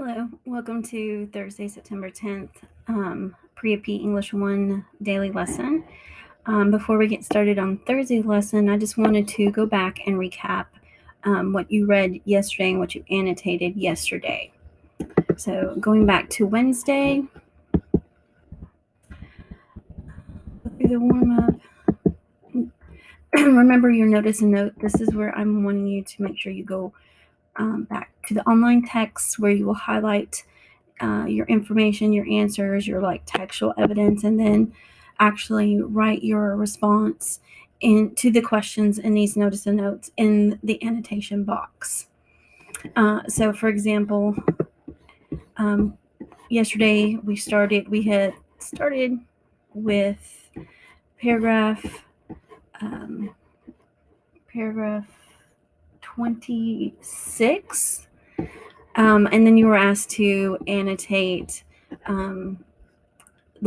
Hello, welcome to Thursday, September 10th, Pre-AP English 1 daily lesson. Before we get started on Thursday's lesson, I just wanted to go back and recap what you read yesterday and what you annotated yesterday. So going back to Wednesday, go through the warm-up. Remember your notice and note. This is where I'm wanting you to make sure you go back to the online text where you will highlight your information, your answers, your textual evidence, and then actually write your response into the questions in these notice and notes in the annotation box. So for example, yesterday we had started with paragraph 26. And then you were asked to annotate the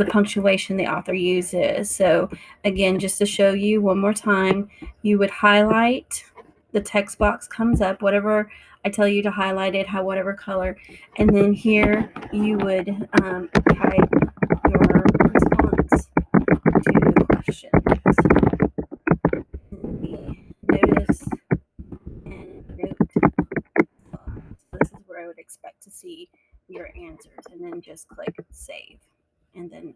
punctuation the author uses. So again, just to show you one more time, you would highlight, the text box comes up, whatever I tell you to highlight it, whatever color, and then here you would type your response to the question. Notice and note. So this is where I would expect to see your answers, and then just click save, and then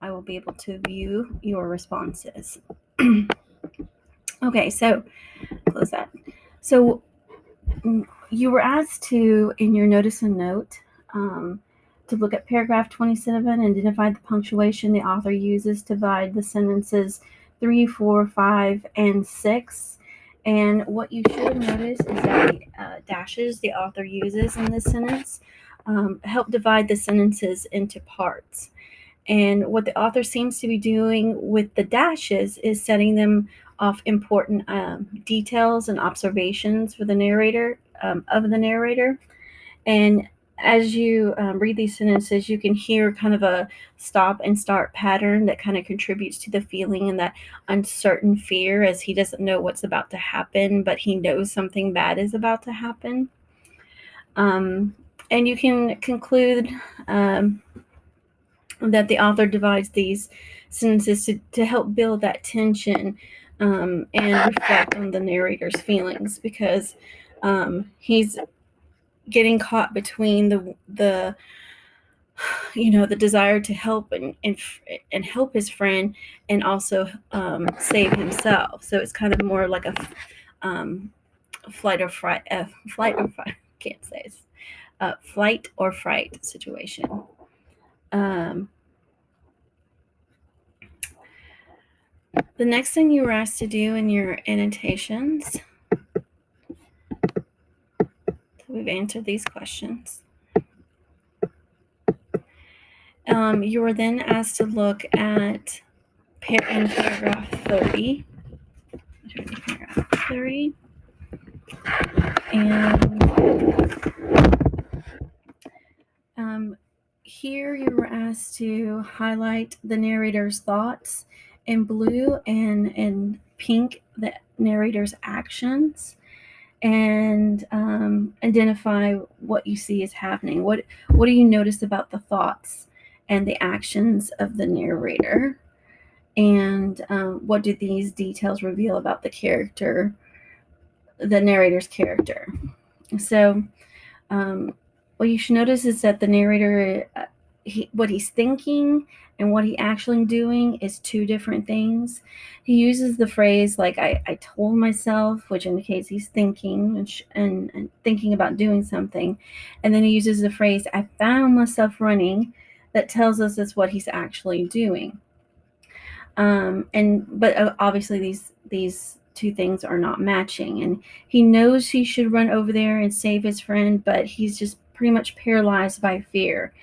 I will be able to view your responses. Okay, so close that. So you were asked to, in your notice and note, to look at paragraph 27 and identify the punctuation the author uses to divide the sentences 3, 4, 5, and 6. And what you should notice is that the dashes the author uses in this sentence help divide the sentences into parts. And what the author seems to be doing with the dashes is setting them off important details and observations for the narrator, of the narrator. And as you read these sentences, you can hear kind of a stop and start pattern that kind of contributes to the feeling and that uncertain fear, as he doesn't know what's about to happen, but he knows something bad is about to happen. And you can conclude that the author divides these sentences to help build that tension and reflect on the narrator's feelings, because he's getting caught between the desire to help and help his friend, and also save himself. So it's kind of more like a flight or fright. Can't say it's flight or fright situation. The next thing you were asked to do in your annotations, so we've answered these questions. You were then asked to look at in paragraph 30. Paragraph 30. And here you were asked to highlight the narrator's thoughts in blue, and in pink the narrator's actions, and identify what you see is happening. What do you notice about the thoughts and the actions of the narrator, and what do these details reveal about the narrator's character? So what you should notice is that the narrator, what he's thinking and what he actually doing is two different things. He uses the phrase like I told myself, which indicates he's thinking and thinking about doing something, and then he uses the phrase I found myself running, that tells us that's what he's actually doing. But obviously these two things are not matching, and he knows he should run over there and save his friend, but he's just pretty much paralyzed by fear.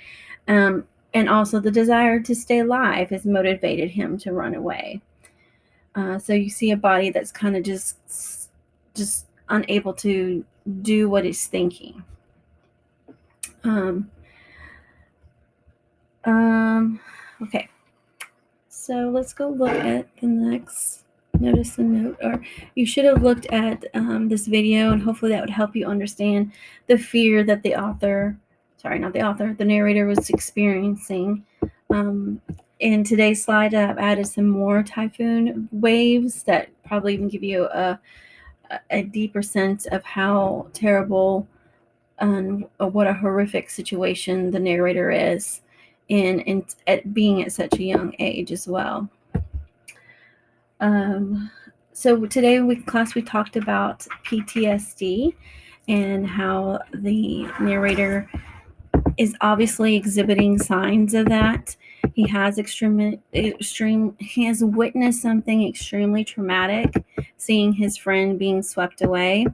And also the desire to stay alive has motivated him to run away. So you see a body that's kind of just unable to do what it's thinking. Okay, so let's go look at the next notice and note. Or you should have looked at this video, and hopefully that would help you understand the fear that the author the narrator was experiencing. In today's slide, I've added some more typhoon waves that probably even give you a deeper sense of how terrible and what a horrific situation the narrator is in at being at such a young age as well. So today in class we talked about PTSD and how the narrator is obviously exhibiting signs of that. He has he has witnessed something extremely traumatic, seeing his friend being swept away.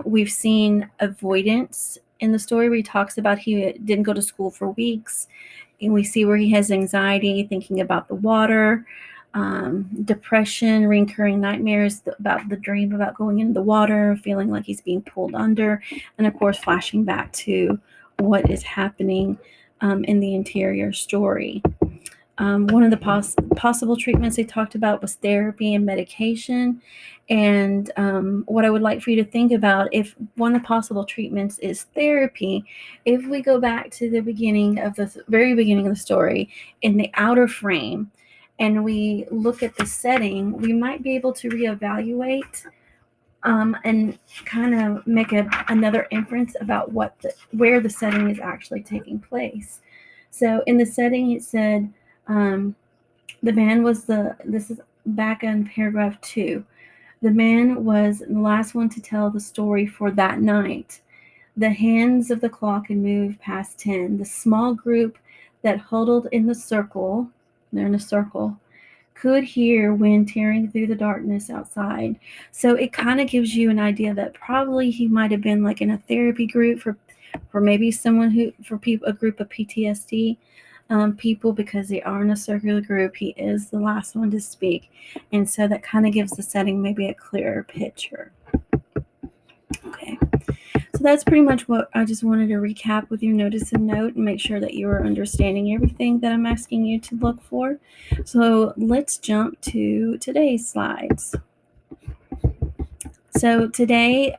We've seen avoidance in the story where he talks about he didn't go to school for weeks. And we see where he has anxiety, thinking about the water, depression, recurring nightmares about the dream about going into the water, feeling like he's being pulled under, and of course, flashing back to what is happening in the interior story. One of the possible treatments they talked about was therapy and medication. And what I would like for you to think about, if one of the possible treatments is therapy, if we go back to the very beginning of the story, in the outer frame, and we look at the setting, we might be able to reevaluate and kind of make another inference about where the setting is actually taking place. So in the setting, it said the man was this is back in paragraph 2. The man was the last one to tell the story for that night. The hands of the clock had moved past 10. The small group that huddled in the circle, they're in a circle, could hear wind tearing through the darkness outside. So it kind of gives you an idea that probably he might have been like in a therapy group for maybe someone a group of PTSD people, because they are in a circular group. He is the last one to speak, and so that kind of gives the setting maybe a clearer picture. Okay, so that's pretty much what I just wanted to recap with your notice and note and make sure that you are understanding everything that I'm asking you to look for. So let's jump to today's slides. So today,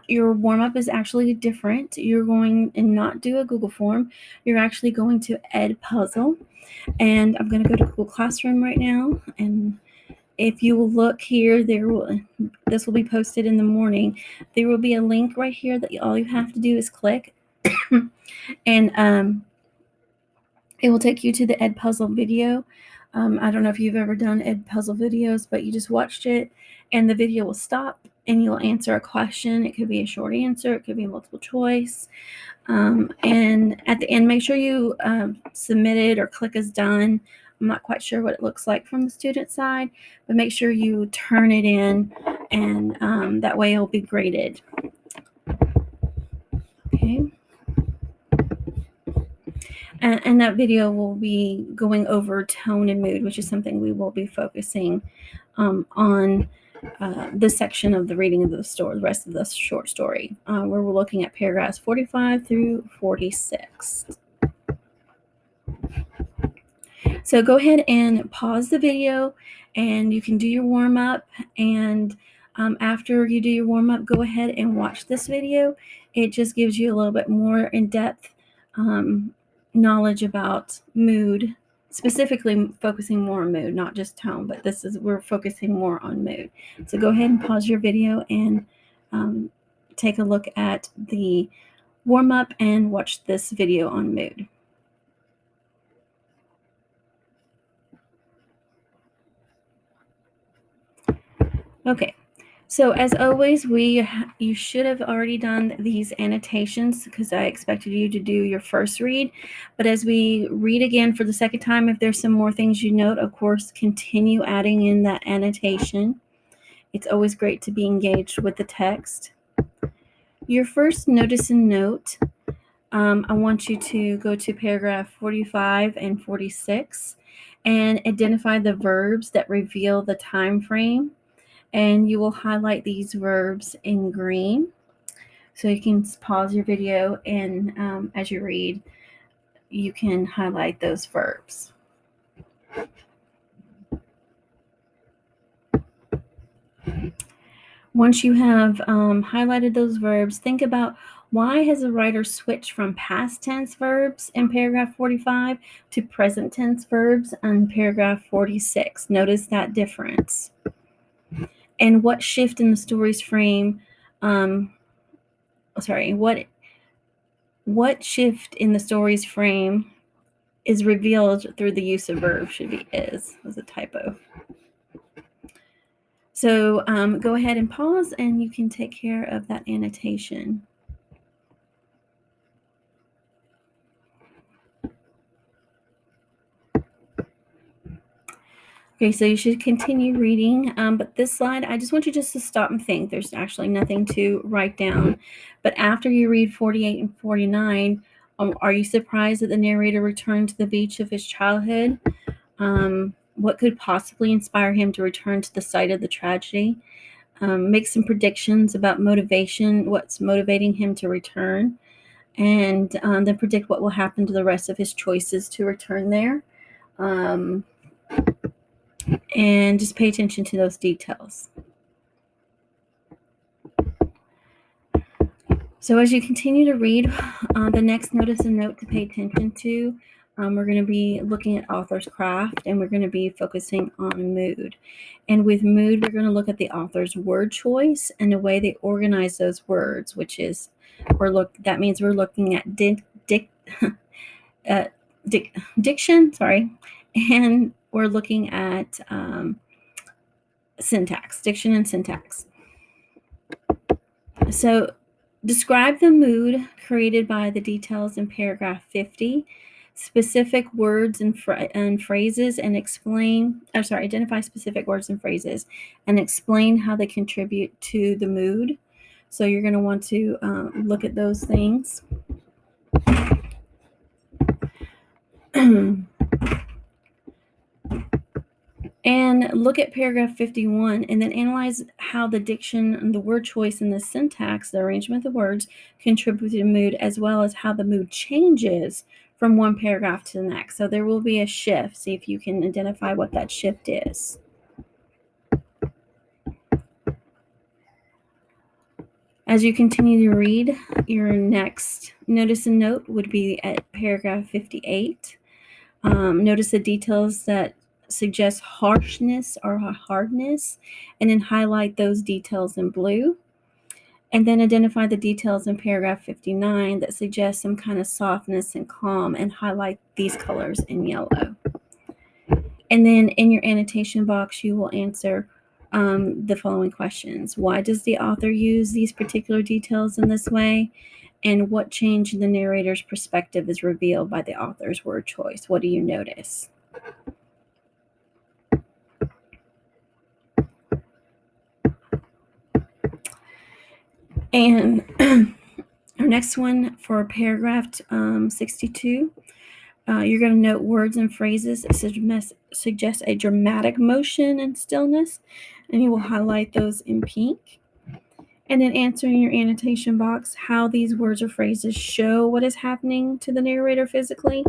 your warm-up is actually different. You're going to not do a Google form. You're actually going to Edpuzzle. And I'm going to go to Google Classroom right now. And if you will look here, this will be posted in the morning. There will be a link right here that all you have to do is click. And it will take you to the Edpuzzle video. I don't know if you've ever done Edpuzzle videos, but you just watched it and the video will stop and you'll answer a question. It could be a short answer. It could be a multiple choice. And at the end, make sure you submit it or click as done. I'm not quite sure what it looks like from the student side, but make sure you turn it in, and that way it'll be graded. Okay. And that video will be going over tone and mood, which is something we will be focusing on this section of the reading of the rest of the short story, where we're looking at paragraphs 45 through 46. So go ahead and pause the video and you can do your warm-up. And after you do your warm-up, go ahead and watch this video. It just gives you a little bit more in-depth knowledge about mood, specifically focusing more on mood, not just tone, but we're focusing more on mood. So go ahead and pause your video and take a look at the warm-up and watch this video on mood. Okay, so as always, you should have already done these annotations because I expected you to do your first read. But as we read again for the second time, if there's some more things you note, of course, continue adding in that annotation. It's always great to be engaged with the text. Your first notice and note, I want you to go to paragraph 45 and 46 and identify the verbs that reveal the time frame. And you will highlight these verbs in green. So you can pause your video and as you read, you can highlight those verbs. Once you have highlighted those verbs, think about Why has the writer switched from past tense verbs in paragraph 45 to present tense verbs in paragraph 46? Notice that difference. And what shift in the story's frame, what shift in the story's frame is revealed through the use of verb? Should be is. Was a typo. So go ahead and pause, and you can take care of that annotation. Okay, so you should continue reading, but this slide, I just want you just to stop and think. There's actually nothing to write down. But after you read 48 and 49, are you surprised that the narrator returned to the beach of his childhood? What could possibly inspire him to return to the site of the tragedy? Make some predictions about motivation, what's motivating him to return, and then predict what will happen to the rest of his choices to return there. And just pay attention to those details. So as you continue to read, the next notice and note to pay attention to, we're going to be looking at author's craft, and we're going to be focusing on mood. And with mood, we're going to look at the author's word choice and the way they organize those words, which is, that means we're looking at diction, and we're looking at syntax, diction and syntax. So describe the mood created by the details in paragraph 50, specific words and phrases, and identify specific words and phrases and explain how they contribute to the mood. So you're going to want to look at those things. And look at paragraph 51 and then analyze how the diction and the word choice and the syntax, the arrangement of the words, contribute to the mood, as well as how the mood changes from one paragraph to the next. So there will be a shift. See if you can identify what that shift is. As you continue to read, your next notice and note would be at paragraph 58. Notice the details that suggest harshness or hardness, and then highlight those details in blue. And then identify the details in paragraph 59 that suggest some kind of softness and calm, and highlight these colors in yellow. And then in your annotation box, you will answer the following questions. Why does the author use these particular details in this way? And what change in the narrator's perspective is revealed by the author's word choice? What do you notice? And our next one for paragraph 62, you're going to note words and phrases that suggest a dramatic motion and stillness, and you will highlight those in pink. And then answer in your annotation box how these words or phrases show what is happening to the narrator physically,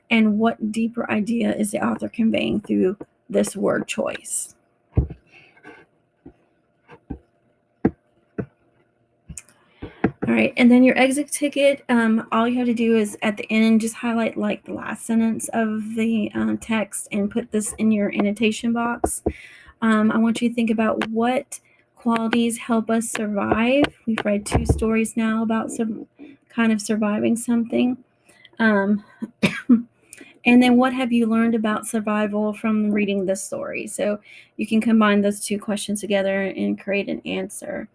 and what deeper idea is the author conveying through this word choice. All right, and then your exit ticket, all you have to do is at the end just highlight like the last sentence of the text and put this in your annotation box. I want you to think about what qualities help us survive. We've read 2 stories now about kind of surviving something. And then what have you learned about survival from reading this story? So you can combine those 2 questions together and create an answer.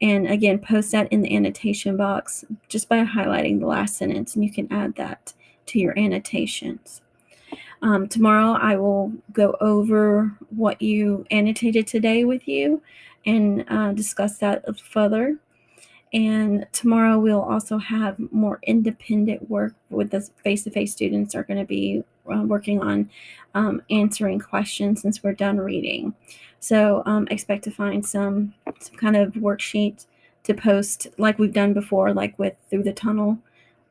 And again, post that in the annotation box just by highlighting the last sentence, and you can add that to your annotations. Tomorrow I will go over what you annotated today with you and discuss that further. And tomorrow we'll also have more independent work with the face-to-face students are going to be working on answering questions since we're done reading. So expect to find some kind of worksheet to post like we've done before, like with Through the Tunnel,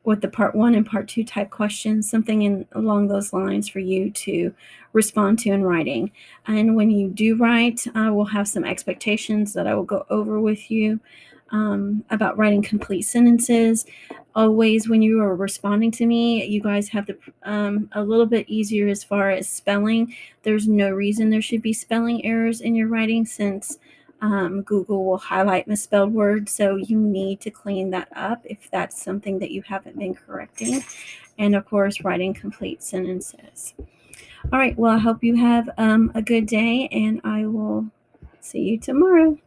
with the part 1 and part 2 type questions, something along those lines for you to respond to in writing. And when you do write, I will have some expectations that I will go over with you. about writing complete sentences. Always, when you are responding to me, you guys have a little bit easier as far as spelling. There's no reason there should be spelling errors in your writing, since Google will highlight misspelled words. So you need to clean that up if that's something that you haven't been correcting. And of course, writing complete sentences. All right. Well, I hope you have a good day, and I will see you tomorrow.